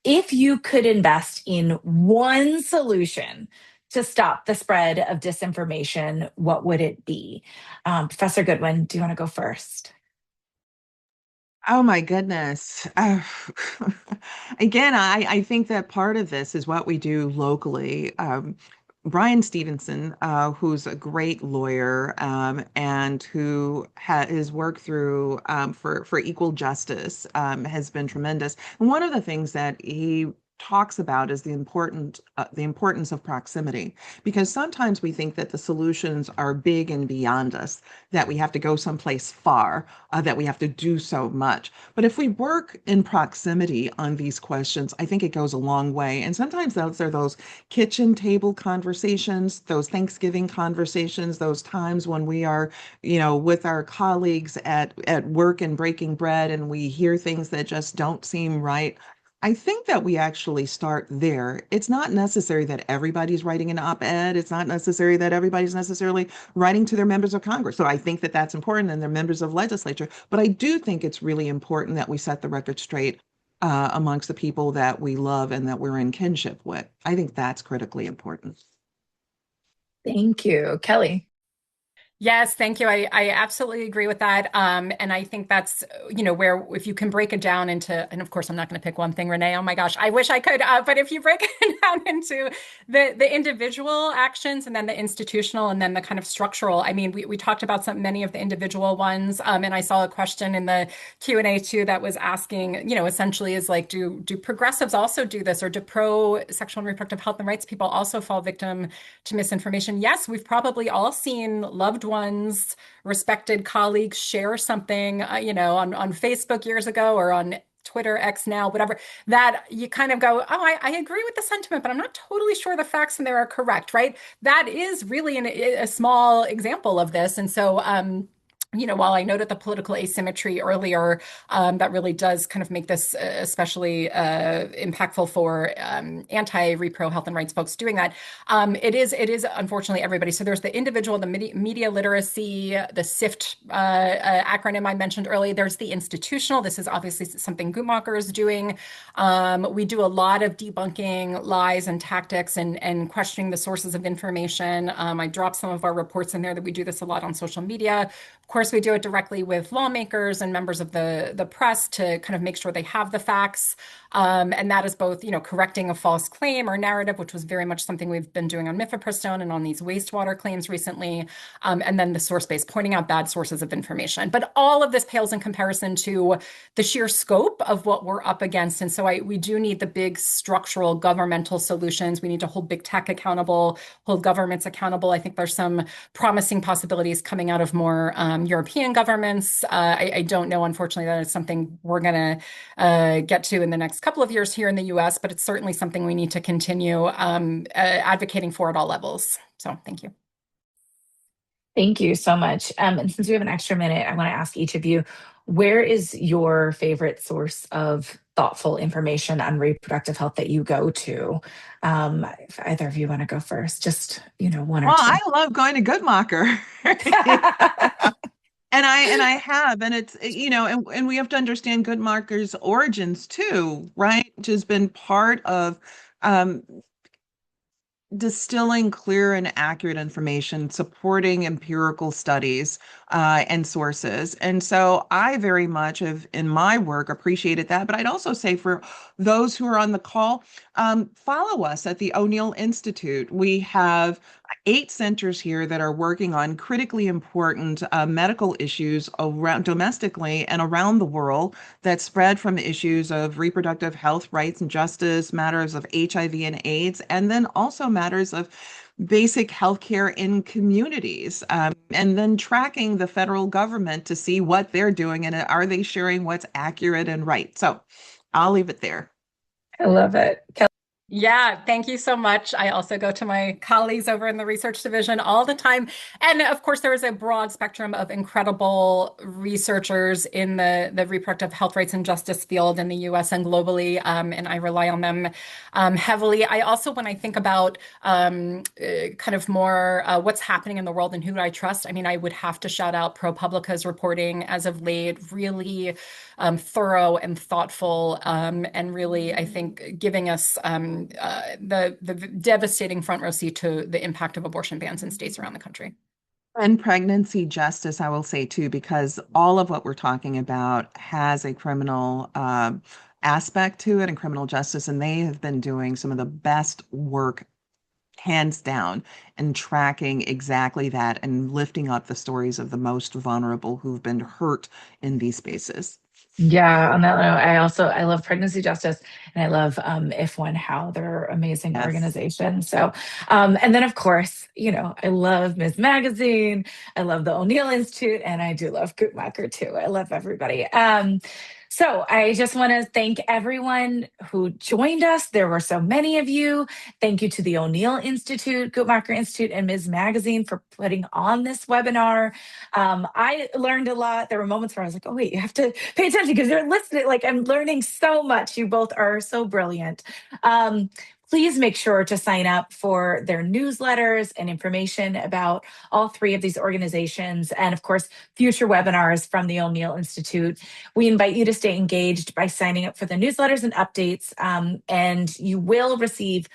[SPEAKER 1] If you could invest in one solution to stop the spread of disinformation, what would it be? Professor Goodwin, do you want to go first?
[SPEAKER 2] Oh my goodness. Again, I think that part of this is what we do locally. Brian Stevenson, who's a great lawyer and who his work through for equal justice has been tremendous. And one of the things that he talks about is the importance of proximity, because sometimes we think that the solutions are big and beyond us, that we have to go someplace far, that we have to do so much. But if we work in proximity on these questions, I think it goes a long way. And sometimes those are those kitchen table conversations, those Thanksgiving conversations, those times when we are, with our colleagues at work and breaking bread and we hear things that just don't seem right. I think that we actually start there. It's not necessary that everybody's writing an op-ed. It's not necessary that everybody's necessarily writing to their members of Congress. So I think that that's important and their members of legislature. But I do think it's really important that we set the record straight amongst the people that we love and that we're in kinship with. I think that's critically important.
[SPEAKER 1] Thank you. Kelly.
[SPEAKER 3] Yes, thank you. I absolutely agree with that. And I think that's, where if you can break it down into, and of course, I'm not going to pick one thing, Renee. Oh my gosh, I wish I could. But if you break it down into the individual actions and then the institutional and then the kind of structural, I mean, we talked about many of the individual ones. And I saw a question in the Q&A too that was asking, essentially is like, do progressives also do this, or do pro sexual and reproductive health and rights people also fall victim to misinformation? Yes, we've probably all seen loved ones, respected colleagues share something, on Facebook years ago or on Twitter, X now, whatever, that you kind of go, oh, I agree with the sentiment, but I'm not totally sure the facts in there are correct, right? That is really a small example of this. And so, while I noted the political asymmetry earlier, that really does kind of make this especially impactful for anti-repro health and rights folks doing that. It is unfortunately everybody. So there's the individual, the media literacy, the SIFT acronym I mentioned earlier. There's the institutional. This is obviously something Guttmacher is doing. We do a lot of debunking lies and tactics and questioning the sources of information. I dropped some of our reports in there that we do this a lot on social media. Of course, course, we do it directly with lawmakers and members of the press to kind of make sure they have the facts. And that is both, correcting a false claim or narrative, which was very much something we've been doing on mifepristone and on these wastewater claims recently. And then the source base, pointing out bad sources of information. But all of this pales in comparison to the sheer scope of what we're up against. And so we do need the big structural governmental solutions. We need to hold big tech accountable, hold governments accountable. I think there's some promising possibilities coming out of more European governments. I don't know, unfortunately, that is something we're going to get to in the next couple of years here in the US, but it's certainly something we need to continue advocating for at all levels. So thank you.
[SPEAKER 1] Thank you so much. And since we have an extra minute, I want to ask each of you, where is your favorite source of thoughtful information on reproductive health that you go to? If either of you want to go first, just, one or
[SPEAKER 2] Well,
[SPEAKER 1] two.
[SPEAKER 2] I love going to Guttmacher. And I have, and it's, and we have to understand Guttmacher's origins too, right? Which has been part of distilling clear and accurate information, supporting empirical studies and sources. And so I very much have, in my work, appreciated that. But I'd also say for those who are on the call, follow us at the O'Neill Institute. We have 8 centers here that are working on critically important medical issues around domestically and around the world that spread from issues of reproductive health, rights and justice, matters of HIV and AIDS, and then also matters of basic healthcare in communities, and then tracking the federal government to see what they're doing and are they sharing what's accurate and right. So I'll leave it there.
[SPEAKER 1] I love it.
[SPEAKER 3] Yeah, thank you so much. I also go to my colleagues over in the research division all the time. And of course, there is a broad spectrum of incredible researchers in the reproductive health rights and justice field in the US and globally. And I rely on them heavily. I also, when I think about kind of more what's happening in the world and who do I trust, I mean, I would have to shout out ProPublica's reporting as of late, really thorough and thoughtful, and really, I think, giving us the devastating front row seat to the impact of abortion bans in states around the country.
[SPEAKER 2] And pregnancy justice, I will say too, because all of what we're talking about has a criminal aspect to it and criminal justice, and they have been doing some of the best work, hands down, in tracking exactly that and lifting up the stories of the most vulnerable who've been hurt in these spaces.
[SPEAKER 1] Yeah, on that note, I love Pregnancy Justice and I love If One How. They're amazing
[SPEAKER 2] Yes.
[SPEAKER 1] organizations. So and then of course, I love Ms. Magazine, I love the O'Neill Institute, and I do love Guttmacher too. I love everybody. So I just want to thank everyone who joined us. There were so many of you. Thank you to the O'Neill Institute, Guttmacher Institute, and Ms. Magazine for putting on this webinar. I learned a lot. There were moments where I was like, oh, wait, you have to pay attention because they're listening. Like, I'm learning so much. You both are so brilliant. Please make sure to sign up for their newsletters and information about all 3 of these organizations. And of course, future webinars from the O'Neill Institute. We invite you to stay engaged by signing up for the newsletters and updates. And you will receive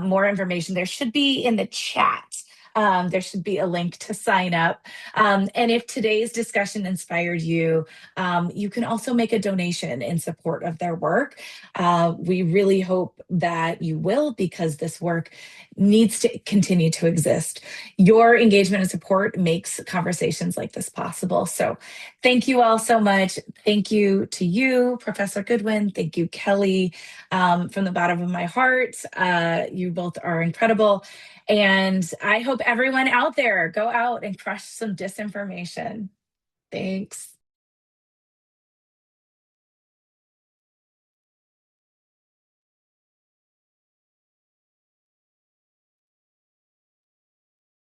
[SPEAKER 1] more information. There should be in the chat. There should be a link to sign up. And if today's discussion inspired you, you can also make a donation in support of their work. We really hope that you will, because this work needs to continue to exist. Your engagement and support makes conversations like this possible. So thank you all so much. Thank you to you, Professor Goodwin. Thank you, Kelly, from the bottom of my heart. You both are incredible. And I hope everyone out there go out and crush some disinformation. Thanks.